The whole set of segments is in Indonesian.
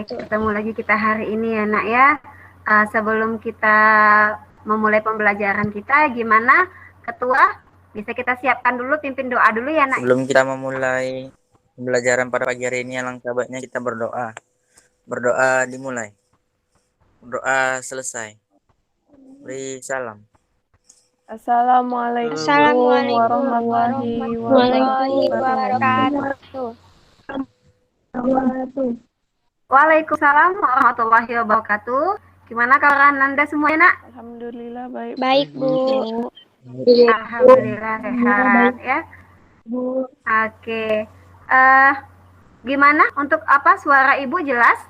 Ketemu lagi kita hari ini ya nak ya. Sebelum kita memulai pembelajaran kita, gimana ketua? Bisa kita siapkan dulu, pimpin doa dulu ya nak. Sebelum kita memulai pembelajaran pada pagi hari ini, alangkah baiknya kita berdoa. Berdoa dimulai. Berdoa selesai. Beri salam. Assalamualaikum warahmatullahi wabarakatuh. Waalaikumsalam warahmatullahi wabarakatuh. Gimana kawan Anda semuanya nak? Alhamdulillah baik. Baik Bu. Alhamdulillah sehat ya. Oke. Gimana untuk apa suara ibu jelas?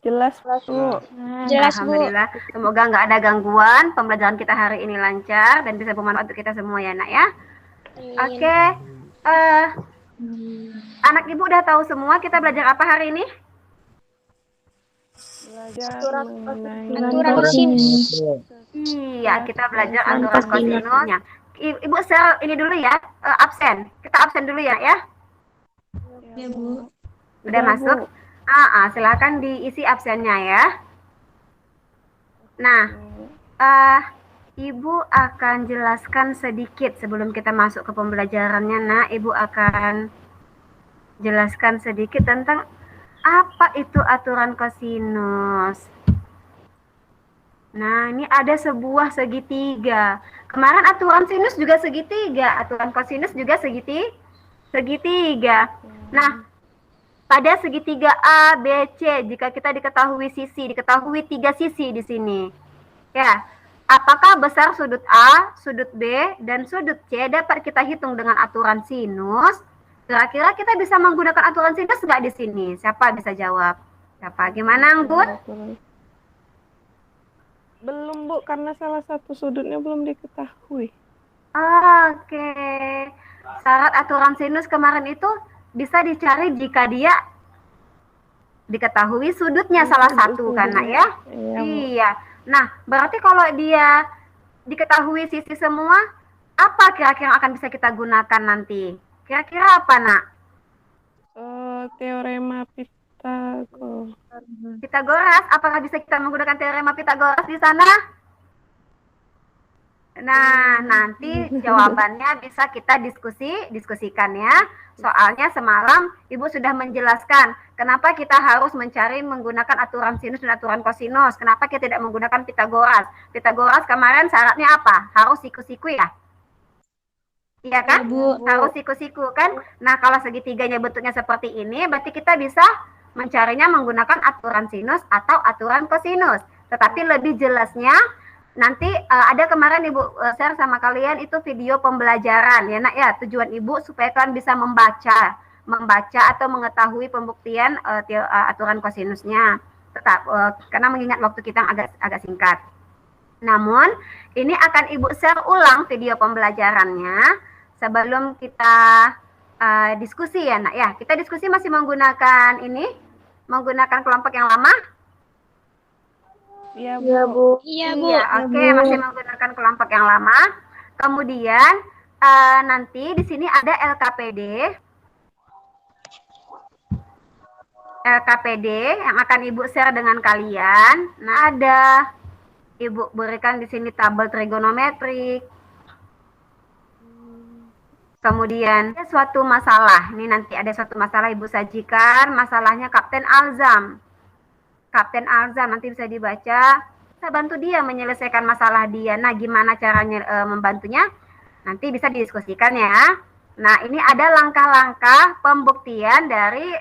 Jelas Bu. Jelas Bu. Alhamdulillah. Semoga nggak ada gangguan. Pembelajaran kita hari ini lancar dan bisa bermanfaat untuk kita semua ya nak ya. Oke. Anak ibu udah tahu semua kita belajar apa hari ini? Belajar Aturan sinus. Iya, kita belajar aturan kosinusnya. Ibu share ini dulu ya, absen. Kita absen dulu ya. Ya Bu. Udah masuk? Silakan diisi absennya ya. Nah, Ibu akan jelaskan sedikit sebelum kita masuk ke pembelajarannya. Nah, Ibu akan jelaskan sedikit tentang apa itu aturan kosinus. Nah, ini ada sebuah segitiga. Kemarin aturan sinus juga segitiga, aturan kosinus juga segitiga. Nah, pada segitiga A, B, C, jika kita diketahui tiga sisi di sini. Ya, apakah besar sudut A, sudut B, dan sudut C dapat kita hitung dengan aturan sinus? Kira-kira kita bisa menggunakan aturan sinus nggak di sini? Siapa bisa jawab? Siapa? Gimana, Anggun? Belum Bu, karena salah satu sudutnya belum diketahui. Oke. Syarat aturan sinus kemarin itu bisa dicari jika dia diketahui sudutnya salah satu kan nak ya? Iya. Nah, berarti kalau dia diketahui sisi semua, apa kira-kira akan bisa kita gunakan nanti? Kira-kira apa nak? Teorema Pythagoras. Pythagoras, apakah bisa kita menggunakan teorema Pythagoras di sana? Nah, nanti jawabannya bisa kita diskusikan ya. Soalnya semalam Ibu sudah menjelaskan kenapa kita harus mencari menggunakan aturan sinus dan aturan kosinus. Kenapa kita tidak menggunakan Pythagoras? Pythagoras kemarin syaratnya apa? Harus siku-siku ya? Iya kan? Bu. Harus siku-siku kan? Nah, kalau segitiganya bentuknya seperti ini, berarti kita bisa mencarinya menggunakan aturan sinus atau aturan kosinus. Tetapi lebih jelasnya nanti ada kemarin Ibu share sama kalian itu video pembelajaran ya nak ya. Tujuan Ibu supaya kalian bisa membaca atau mengetahui pembuktian aturan kosinusnya. Tetap karena mengingat waktu kita agak singkat. Namun ini akan Ibu share ulang video pembelajarannya sebelum kita diskusi ya nak ya. Kita diskusi masih menggunakan kelompok yang lama. Iya Iya Bu. Bu. Iya, oke, masih menggunakan kelompok yang lama. Kemudian nanti di sini ada LKPD yang akan Ibu share dengan kalian. Nah, ada Ibu berikan di sini tabel trigonometrik. Kemudian ada suatu masalah. Ini nanti ada suatu masalah Ibu sajikan, masalahnya Kapten Alzam. Kapten Alzam nanti bisa dibaca. Saya bantu dia menyelesaikan masalah dia. Nah, gimana caranya membantunya? Nanti bisa didiskusikan ya. Nah, ini ada langkah-langkah pembuktian dari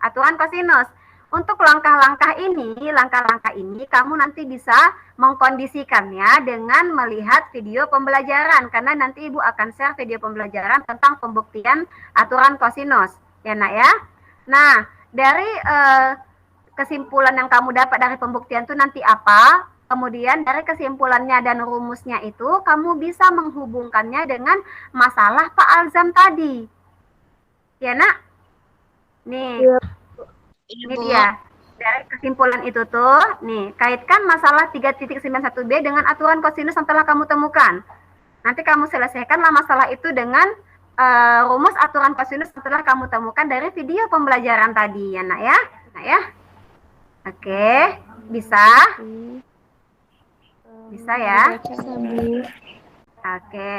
aturan kosinus. Untuk langkah-langkah ini kamu nanti bisa mengkondisikannya dengan melihat video pembelajaran. Karena nanti Ibu akan share video pembelajaran tentang pembuktian aturan kosinus. Ya nak ya. Nah, dari kesimpulan yang kamu dapat dari pembuktian itu nanti apa? Kemudian dari kesimpulannya dan rumusnya itu kamu bisa menghubungkannya dengan masalah Pak Alzam tadi. Ya nak? Nih. Ini dia. Dari kesimpulan itu tuh, nih, kaitkan masalah 3.91b dengan aturan kosinus yang telah kamu temukan. Nanti kamu selesaikanlah masalah itu dengan rumus aturan kosinus yang telah kamu temukan dari video pembelajaran tadi ya nak ya. Nah ya. Oke, bisa? Bisa ya? Baca. Bisa, Bu. Oke,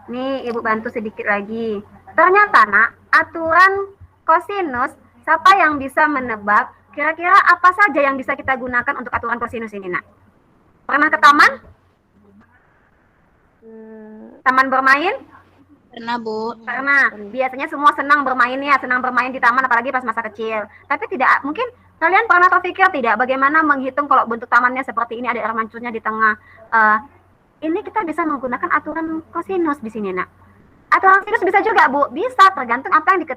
nih Ibu bantu sedikit lagi. Ternyata nak, aturan kosinus, siapa yang bisa menebak kira-kira apa saja yang bisa kita gunakan untuk aturan kosinus ini nak? Pernah ke taman? Taman bermain? Pernah, Bu. Pernah. Biasanya semua senang bermain ya, senang bermain di taman apalagi pas masa kecil. Tapi tidak, mungkin kalian pernah terpikir tidak bagaimana menghitung kalau bentuk tamannya seperti ini ada air mancurnya di tengah. Ini kita bisa menggunakan aturan kosinus di sini nak. Aturan sinus bisa juga Bu, bisa tergantung apa yang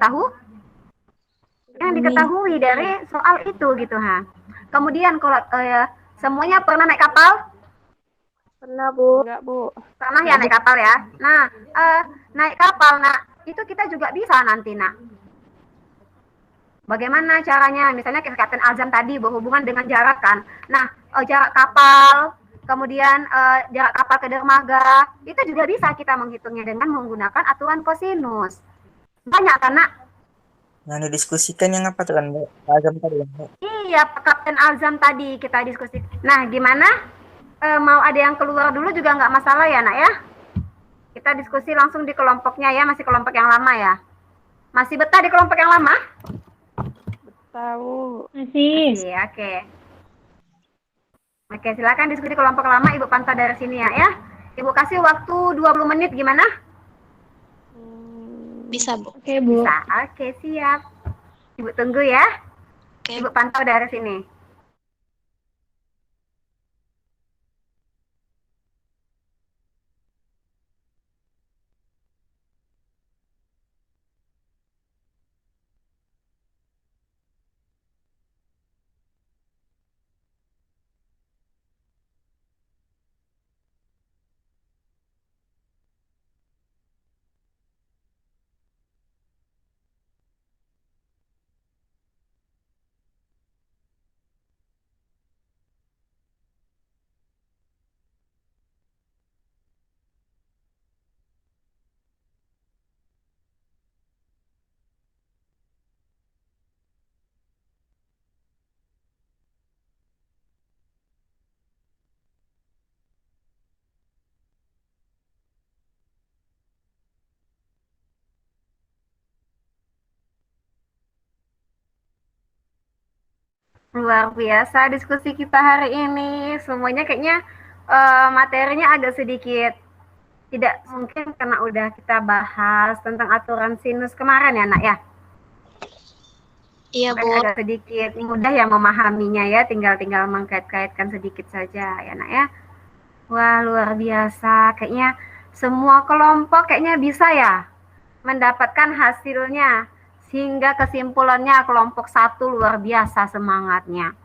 diketahui dari soal itu gitu ha. Kemudian kalau semuanya pernah naik kapal? Pernah, Bu. Enggak, Bu. Pernah ya naik kapal ya. Nah, naik kapal nak, itu kita juga bisa nanti nak. Bagaimana caranya? Misalnya Kapten Azam tadi berhubungan dengan jarak kan. Nah, jarak kapal, kemudian jarak kapal ke dermaga, itu juga bisa kita menghitungnya dengan menggunakan aturan kosinus. Banyak kan nak? Yang didiskusikan yang apa tuh kan Mbak? Azam tadi kan Mbak? Iya, Kapten Azam tadi kita diskusi. Nah, gimana? Mau ada yang keluar dulu juga nggak masalah ya nak ya? Kita diskusi langsung di kelompoknya ya, masih kelompok yang lama ya? Masih betah di kelompok yang lama? Tahu. Masih. Oke. Oke, silakan diskusi kelompok lama, Ibu pantau dari sini ya. Ibu kasih waktu 20 menit gimana? Bisa, Bu. Oke, Bu. Bisa. Oke, siap. Ibu tunggu ya. Oke. Ibu pantau dari sini. Luar biasa diskusi kita hari ini. Semuanya kayaknya materinya agak sedikit tidak mungkin karena udah kita bahas tentang aturan sinus kemarin ya nak ya. Iya, Bu. Agak sedikit mudah ya memahaminya ya, tinggal mengkait-kaitkan sedikit saja ya nak ya. Wah luar biasa, kayaknya semua kelompok kayaknya bisa ya mendapatkan hasilnya, sehingga kesimpulannya kelompok 1 luar biasa semangatnya.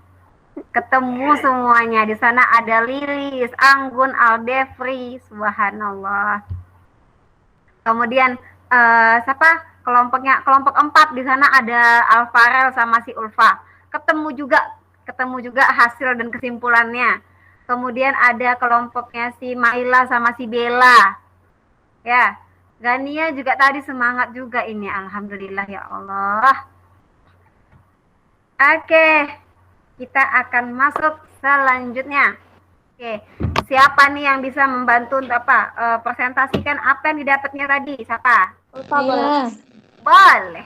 Ketemu semuanya di sana, ada Lilis, Anggun, Aldefri, subhanallah. Kemudian siapa kelompok 4 di sana ada Alfarel sama si Ulfa. Ketemu juga hasil dan kesimpulannya. Kemudian ada kelompoknya si Maila sama si Bella. Ya, Gania juga tadi semangat juga ini, alhamdulillah ya Allah. Oke, kita akan masuk selanjutnya. Oke, siapa nih yang bisa membantu untuk presentasikan apa yang didapatnya tadi? Siapa? Ulfa boleh. Boleh.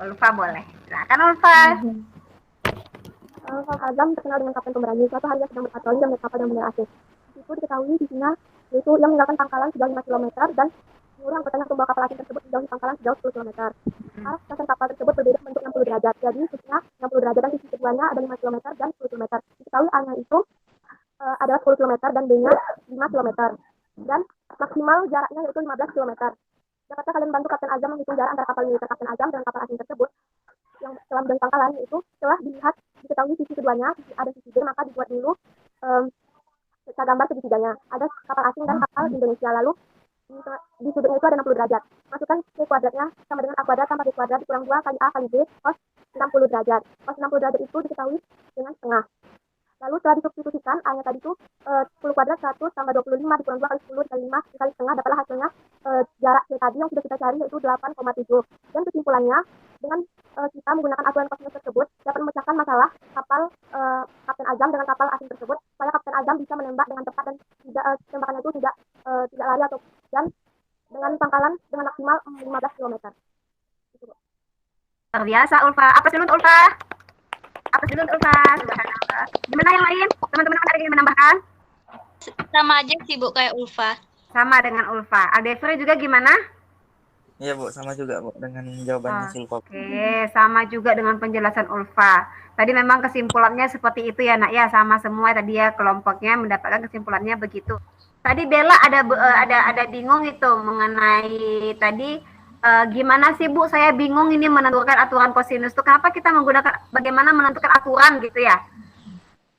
Ulfa boleh. Silakan Ulfa. Kapten Azam terkenal dengan kapten pemberani. Suatu hari dia sedang berpatroli dan melihat kapal yang benar asing. Itu diketahui visinya yaitu yang meninggalkan pangkalan sejauh 5 km dan menyuruh anggotanya untuk membawa kapal asing tersebut menjauhi pangkalan sejauh 10 km. Arah stasiun kapal tersebut berbeda bentuk 60 derajat. Jadi sisinya 60 derajat dan sisi keduanya ada 5 km dan 10 km. Diketahui A-nya itu adalah 10 km dan B-nya 5 km. Dan maksimal jaraknya yaitu 15 km. Dapatkah kalian bantu Kapten Azam menghitung jarak antara kapal militer Kapten Azam dengan kapal asing tersebut yang telah menjauhi pangkalan, yaitu setelah diketahui sisi keduanya, ada sisi B, maka dibuat dulu gambar segitiganya. Ada kapal asing dan kapal Indonesia, lalu di sudutnya itu ada 60 derajat. Masukkan C kuadratnya sama dengan A kuadrat tambah B kuadrat dikurang 2 kali A kali B cos 60 derajat. Cos 60 derajat itu diketahui dengan setengah. Lalu setelah disubstitusikan, A-nya tadi itu 10 kuadrat 100 tambah 25 dikurang 2 kali 10 dikali 5 dikali setengah, dapatlah hasilnya jarak C tadi yang sudah kita cari yaitu 8,7. Dan kesimpulannya, B Dengan kita menggunakan aturan kosinus tersebut dapat memecahkan masalah kapal Kapten Azam dengan kapal asing tersebut supaya Kapten Azam bisa menembak dengan tepat dan tidak tembakannya itu tidak lari atau dan dengan pangkalan dengan maksimal 15 km. Luar biasa Ulfa. Apa sih Ulfa? Apa sih Ulfa? Subhanallah. Gimana yang lain? Teman-teman ada yang ingin menambahkan? Sama aja sih Bu kayak Ulfa. Sama dengan Ulfa. Aldefri juga gimana? Iya Bu, sama juga Bu dengan jawabannya Silva. Oke, sama juga dengan penjelasan Ulfa. Tadi memang kesimpulannya seperti itu ya Nak ya, sama semua tadi ya kelompoknya mendapatkan kesimpulannya begitu. Tadi Bella ada bingung itu mengenai tadi gimana sih Bu, saya bingung ini menentukan aturan kosinus itu. Kenapa kita menggunakan bagaimana menentukan aturan gitu ya?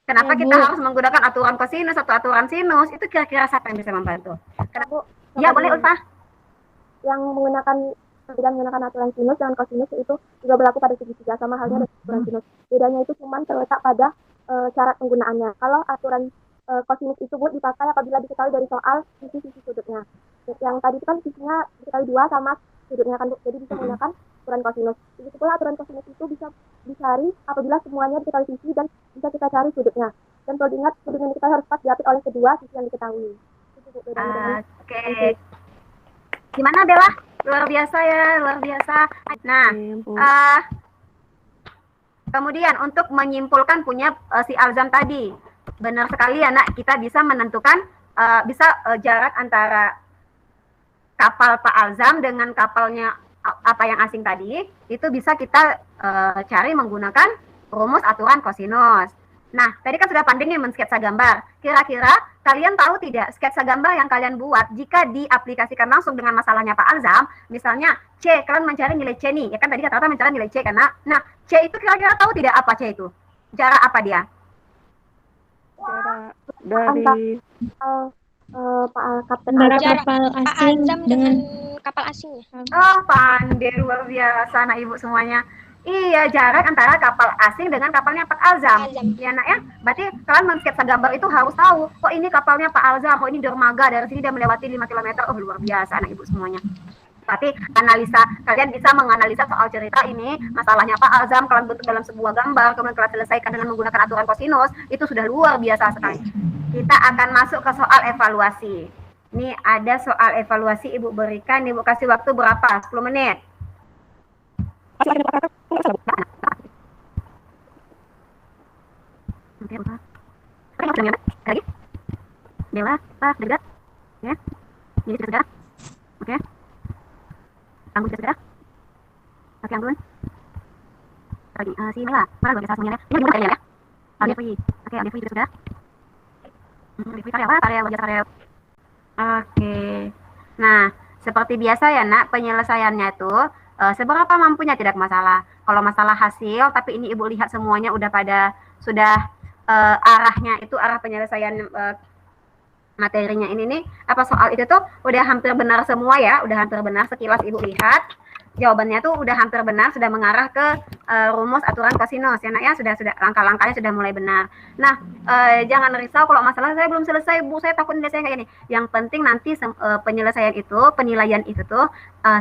Kenapa kita harus menggunakan aturan kosinus atau aturan sinus? Itu kira-kira siapa yang bisa membantu? Bu, Ya boleh Ulfa. yang menggunakan aturan sinus dan kosinus itu juga berlaku pada segitiga sama halnya dengan aturan sinus. Bedanya itu cuma terletak pada syarat penggunaannya. Kalau aturan kosinus itu Bu dipakai apabila diketahui dari soal sisi sudutnya. Yang tadi itu kan sisinya diketahui 2 sama sudutnya kan Bu. Jadi bisa menggunakan aturan kosinus. Begitu pula aturan kosinus itu bisa dicari apabila semuanya diketahui sisi dan bisa kita cari sudutnya. Dan perlu diingat sudut yang diketahui harus pas diapit oleh kedua sisi yang diketahui. Itu Bu bedanya. Oke. Gimana Bella? Luar biasa ya, luar biasa. Nah, kemudian untuk menyimpulkan punya si Alzam tadi, benar sekali ya Nak, kita bisa menentukan jarak antara kapal Pak Alzam dengan kapalnya apa yang asing tadi, itu bisa kita cari menggunakan rumus aturan kosinus. Nah, tadi kan sudah pandai nih mensketsa gambar. Kira-kira kalian tahu tidak sketsa gambar yang kalian buat jika diaplikasikan langsung dengan masalahnya Pak Alzam, misalnya C, kalian mencari nilai C nih, ya kan tadi kata-kata mencari nilai C karena, nah C itu kira-kira tahu tidak apa C itu? Jarak apa dia? Dari Kapten kapal asing dengan kapal asing. Oh, pandai luar biasa anak ibu semuanya. Iya, jarak antara kapal asing dengan kapalnya Pak Alzam. Ya Nak ya, berarti kalian mensketsa gambar itu harus tahu, kok ini kapalnya Pak Alzam, kok ini dermaga, dari sini dia melewati 5 km. Oh, luar biasa anak ibu semuanya. Berarti analisa, kalian bisa menganalisa soal cerita ini, masalahnya Pak Alzam, kalian bentuk dalam sebuah gambar, kemudian kalian selesaikan dengan menggunakan aturan kosinus, itu sudah luar biasa sekali. Kita akan masuk ke soal evaluasi. Ini ada soal evaluasi Ibu berikan, Ibu kasih waktu berapa? 10 menit. Lagi? Bella, Pak, dekat? Ya? Ini sudah? Oke. Anggun sudah? Oke, Anggun. Lagi, si Bella, mana gue bisa semuanya? Ini gimana kalian ya? Aldevi. Oke, Aldevi juga sudah? Aldevi karya apa? Karya. Oke. Nah, seperti biasa ya Nak, penyelesaiannya itu seberapa mampunya tidak masalah. Kalau masalah hasil, tapi ini Ibu lihat semuanya udah pada sudah arahnya itu arah penyelesaian materinya ini nih, apa soal itu tuh udah hampir benar semua ya, udah hampir benar sekilas Ibu lihat. Jawabannya tuh udah hampir benar, sudah mengarah ke rumus aturan kosinus ya Nak ya, sudah langkah-langkahnya sudah mulai benar. Nah, jangan risau kalau masalah saya belum selesai Bu, saya takut nilai saya kayak gini. Yang penting nanti penyelesaian itu, penilaian itu tuh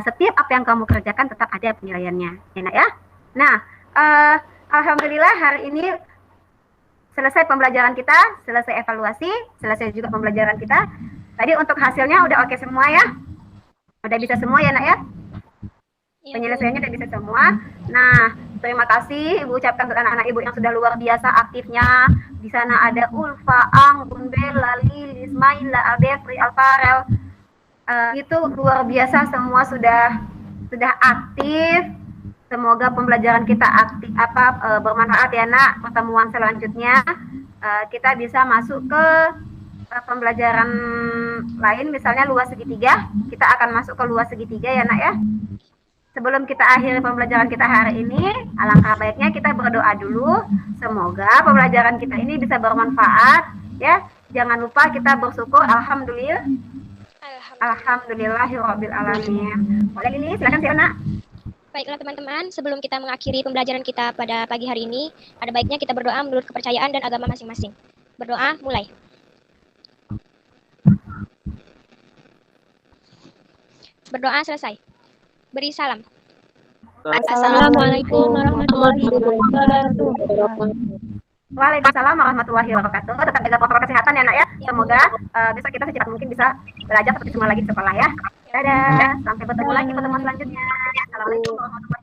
setiap apa yang kamu kerjakan tetap ada penilaiannya ya Nak ya. Nah, alhamdulillah hari ini selesai pembelajaran kita, selesai evaluasi, selesai juga pembelajaran kita. Tadi untuk hasilnya udah oke semua ya, udah bisa semua ya Nak ya. Penyelesaiannya udah bisa semua. Nah, terima kasih Ibu ucapkan untuk anak-anak Ibu yang sudah luar biasa aktifnya. Di sana ada Ulfa, Anggun, Bella, Lili, Ismaila, Aldefri, Alfarel. Itu luar biasa semua sudah aktif. Semoga pembelajaran kita bermanfaat ya Nak. Pertemuan selanjutnya kita bisa masuk ke pembelajaran lain, misalnya luas segitiga. Kita akan masuk ke luas segitiga ya Nak ya. Sebelum kita akhiri pembelajaran kita hari ini, alangkah baiknya kita berdoa dulu. Semoga pembelajaran kita ini bisa bermanfaat ya. Jangan lupa kita bersyukur. Alhamdulillahirabbil alamin. Boleh ini silakan Siona. Baiklah teman-teman, sebelum kita mengakhiri pembelajaran kita pada pagi hari ini, ada baiknya kita berdoa menurut kepercayaan dan agama masing-masing. Berdoa, mulai. Berdoa selesai. Beri salam. Assalamualaikum warahmatullahi wabarakatuh. Waalaikumsalam warahmatullahi wabarakatuh. Tetap jaga protokol kesehatan ya nak ya. Semoga besok kita secepat mungkin bisa belajar seperti semua lagi di sekolah ya. Dadah. Sampai bertemu lagi pertemuan selanjutnya. Assalamualaikum warahmatullahi wabarakatuh.